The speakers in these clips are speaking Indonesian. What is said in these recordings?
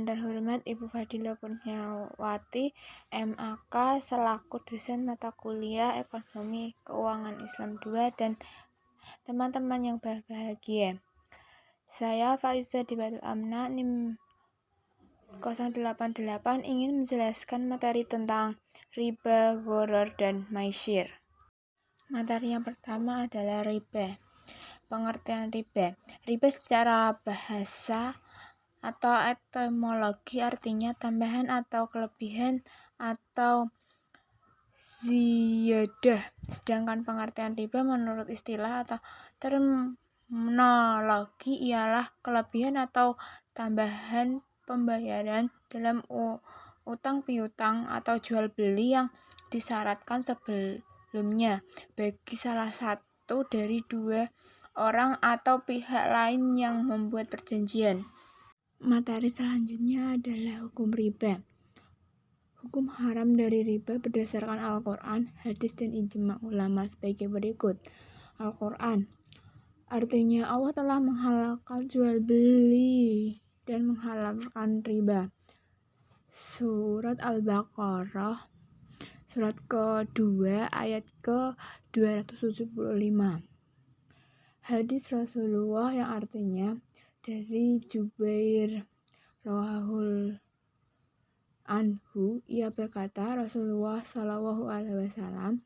yang terhormat Ibu Fadila Kurniawati, MAK, selaku dosen mata kuliah Ekonomi Keuangan Islam 2 dan teman-teman yang berbahagia. Saya Faiza Dibatul Amna, NIM 088 ingin menjelaskan materi tentang riba, gharar, dan maisir. Materi yang pertama adalah riba. Pengertian riba. Riba secara bahasa atau etimologi artinya tambahan atau kelebihan atau ziyadah. Sedangkan pengertian riba menurut istilah atau terminologi ialah kelebihan atau tambahan pembayaran dalam utang piutang atau jual beli yang disyaratkan sebelumnya bagi salah satu dari dua orang atau pihak lain yang membuat perjanjian. Materi selanjutnya adalah hukum riba. Hukum haram dari riba berdasarkan Al-Quran, hadis, dan ijma ulama sebagai berikut. Al-Quran artinya Allah telah menghalalkan jual beli dan menghalalkan riba. Surat Al-Baqarah surat ke-2 ayat ke-275. Hadis Rasulullah yang artinya dari Jubair Rawahul Anhu, ia berkata Rasulullah SAW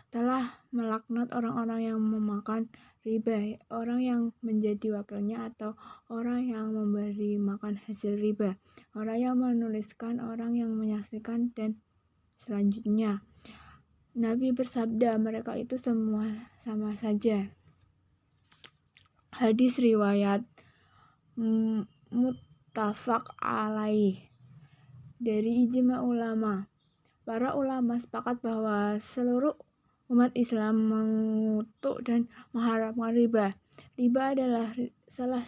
telah melaknat orang-orang yang memakan riba, orang yang menjadi wakilnya atau orang yang memberi makan hasil riba, orang yang menuliskan, orang yang menyaksikan, dan selanjutnya. Nabi bersabda, mereka itu semua sama saja. Hadis riwayat muttafaq alaih dari ijma ulama. Para ulama sepakat bahwa seluruh umat Islam mengutuk dan mengharamkan riba. Riba adalah salah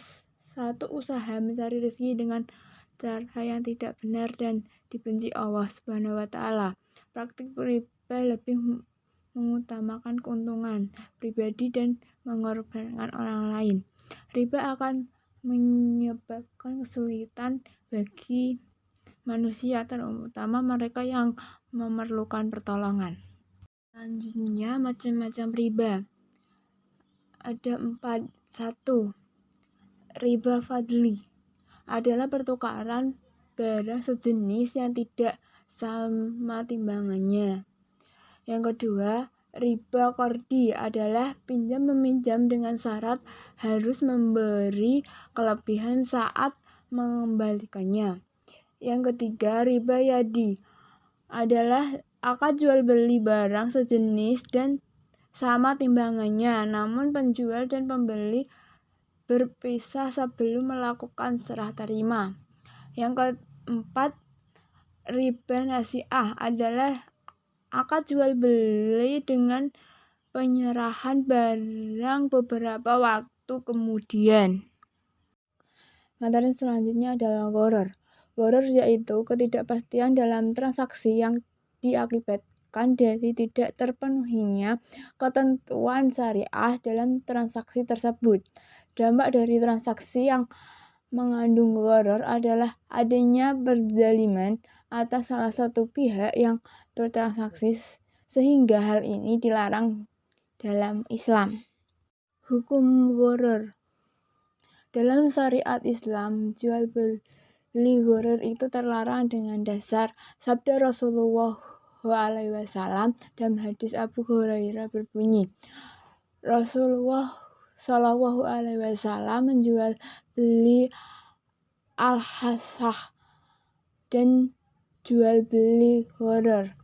satu usaha mencari rezeki dengan cara yang tidak benar dan dibenci Allah Subhanahu wa Ta'ala. Praktik riba lebih mengutamakan keuntungan pribadi dan mengorbankan orang lain. Riba akan menyebabkan kesulitan bagi manusia, terutama mereka yang memerlukan pertolongan. Selanjutnya, macam-macam riba. Ada 4. 1. Riba fadli adalah pertukaran barang sejenis yang tidak sama timbangannya. Yang kedua, riba qardi adalah pinjam-meminjam dengan syarat harus memberi kelebihan saat mengembalikannya. Yang ketiga, riba yadi adalah akad jual beli barang sejenis dan sama timbangannya, namun penjual dan pembeli berpisah sebelum melakukan serah terima. Yang keempat, riba nasi'ah adalah akad jual beli dengan penyerahan barang beberapa waktu kemudian. Materi selanjutnya adalah gharar. Gharar yaitu ketidakpastian dalam transaksi yang diakibatkan dari tidak terpenuhinya ketentuan syariah dalam transaksi tersebut. Dampak dari transaksi yang mengandung gharar adalah adanya perzaliman atas salah satu pihak yang bertransaksi, sehingga hal ini dilarang dalam Islam. Hukum gharar. Dalam syariat Islam, jual beli gharar itu terlarang dengan dasar sabda Rasulullah SAW dalam hadis Abu Hurairah berbunyi, Rasulullah SAW menjual beli al-hasah dan jual beli gharar.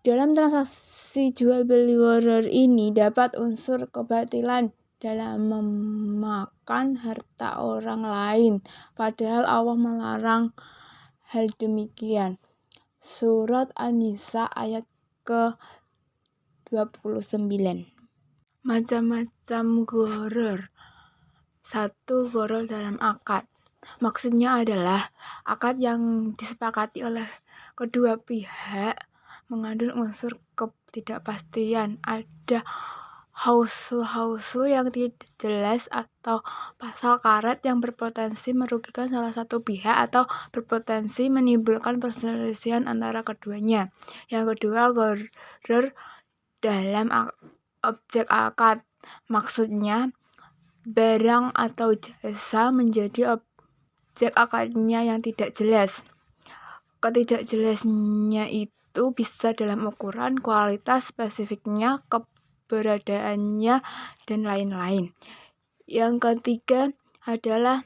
Dalam transaksi jual beli gharar ini dapat unsur kebatilan dalam memakan harta orang lain, padahal Allah melarang hal demikian. Surat An-Nisa ayat ke-29. Macam-macam gharar. 1. Gharar dalam akad. Maksudnya adalah akad yang disepakati oleh kedua pihak mengandung unsur ketidakpastian. Ada klausul yang tidak jelas atau pasal karet yang berpotensi merugikan salah satu pihak atau berpotensi menimbulkan perselisihan antara keduanya. Yang kedua, gharar dalam objek akad. Maksudnya, barang atau jasa menjadi objek akadnya yang tidak jelas. Ketidakjelasnya itu bisa dalam ukuran, kualitas, spesifiknya, keberadaannya, dan lain-lain. Yang ketiga adalah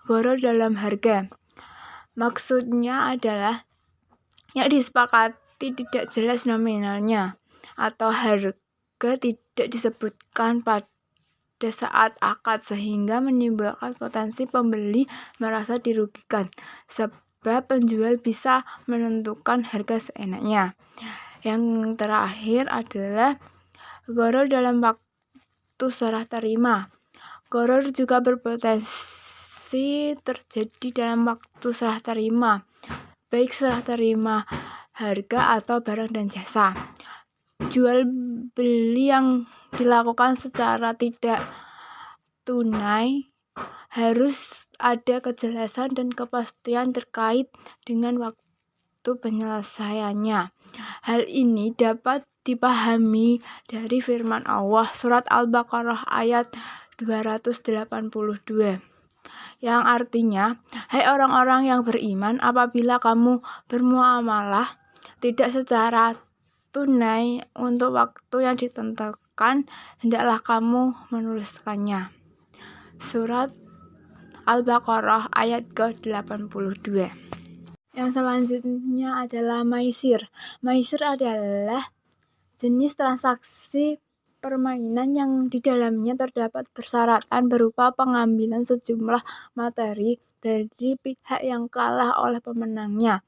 gharar dalam harga. Maksudnya adalah yang disepakati tidak jelas nominalnya atau harga tidak disebutkan pada saat akad sehingga menimbulkan potensi pembeli merasa dirugikan sebab penjual bisa menentukan harga seenaknya. Yang terakhir adalah gharar dalam waktu serah terima. Gharar juga berpotensi terjadi dalam waktu serah terima, baik serah terima harga atau barang dan jasa. Jual beli yang dilakukan secara tidak tunai harus ada kejelasan dan kepastian terkait dengan waktu penyelesaiannya. Hal ini dapat dipahami dari firman Allah surat Al-Baqarah ayat 282 yang artinya, hai orang-orang yang beriman, apabila kamu bermuamalah tidak secara tunai untuk waktu yang ditentukan, hendaklah kamu menuliskannya. Surat Al-Baqarah ayat ke-82. Yang selanjutnya adalah maisir. Maisir adalah jenis transaksi permainan yang di dalamnya terdapat persyaratan berupa pengambilan sejumlah materi dari pihak yang kalah oleh pemenangnya.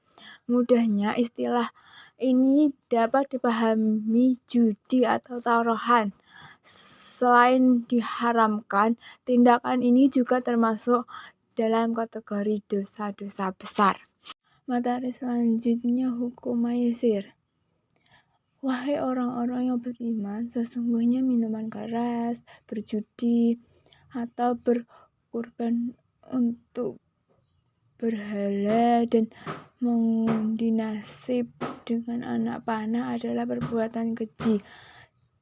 Mudahnya, istilah ini dapat dipahami judi atau taruhan. Selain diharamkan, tindakan ini juga termasuk dalam kategori dosa-dosa besar. Materi selanjutnya hukum maisir. Wahai orang-orang yang beriman, sesungguhnya minuman keras, berjudi, atau berkurban untuk berhala dan mengundi nasib dengan anak panah adalah perbuatan keji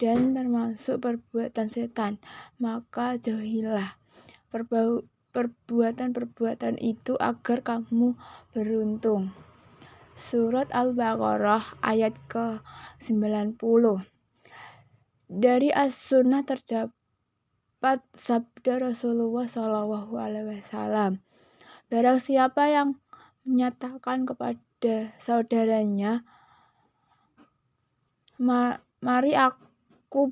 dan termasuk perbuatan setan. Maka jauhilah perbuatan-perbuatan itu agar kamu beruntung. Surat Al-Baqarah ayat ke-90. Dari As-Sunnah terdapat sabda Rasulullah SAW, barang siapa yang menyatakan kepada saudaranya, mari aku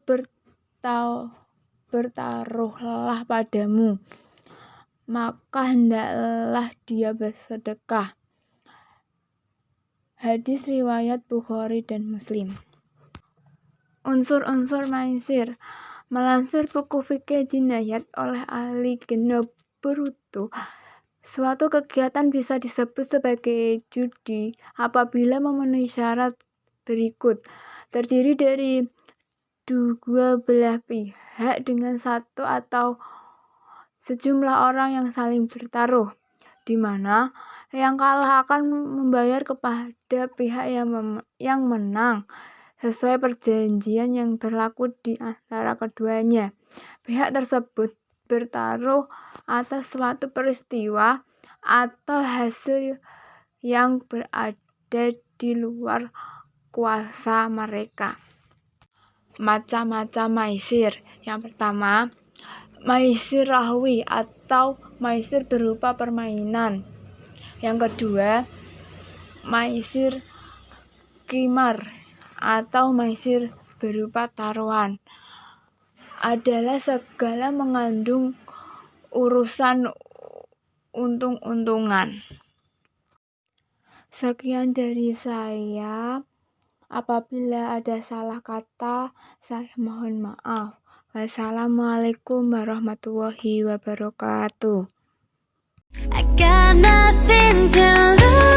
bertaruhlah padamu, maka hendaklah dia bersedekah. Hadis riwayat Bukhari dan Muslim. Unsur-unsur maisir. Melansir buku fikih jinayat oleh ahli genep berutuh, suatu kegiatan bisa disebut sebagai judi apabila memenuhi syarat berikut. Terdiri dari dua belah pihak dengan satu atau sejumlah orang yang saling bertaruh, di mana yang kalah akan membayar kepada pihak yang menang sesuai perjanjian yang berlaku di antara keduanya. Pihak tersebut bertaruh atas suatu peristiwa atau hasil yang berada di luar kuasa mereka. Macam-macam maisir. Yang pertama, maisir rahwi atau maisir berupa permainan. Yang kedua, maisir qimar atau maisir berupa taruhan. Adalah segala mengandung urusan untung-untungan. Sekian dari saya. Apabila ada salah kata, saya mohon maaf. Wassalamualaikum warahmatullahi wabarakatuh. I got nothing to lose.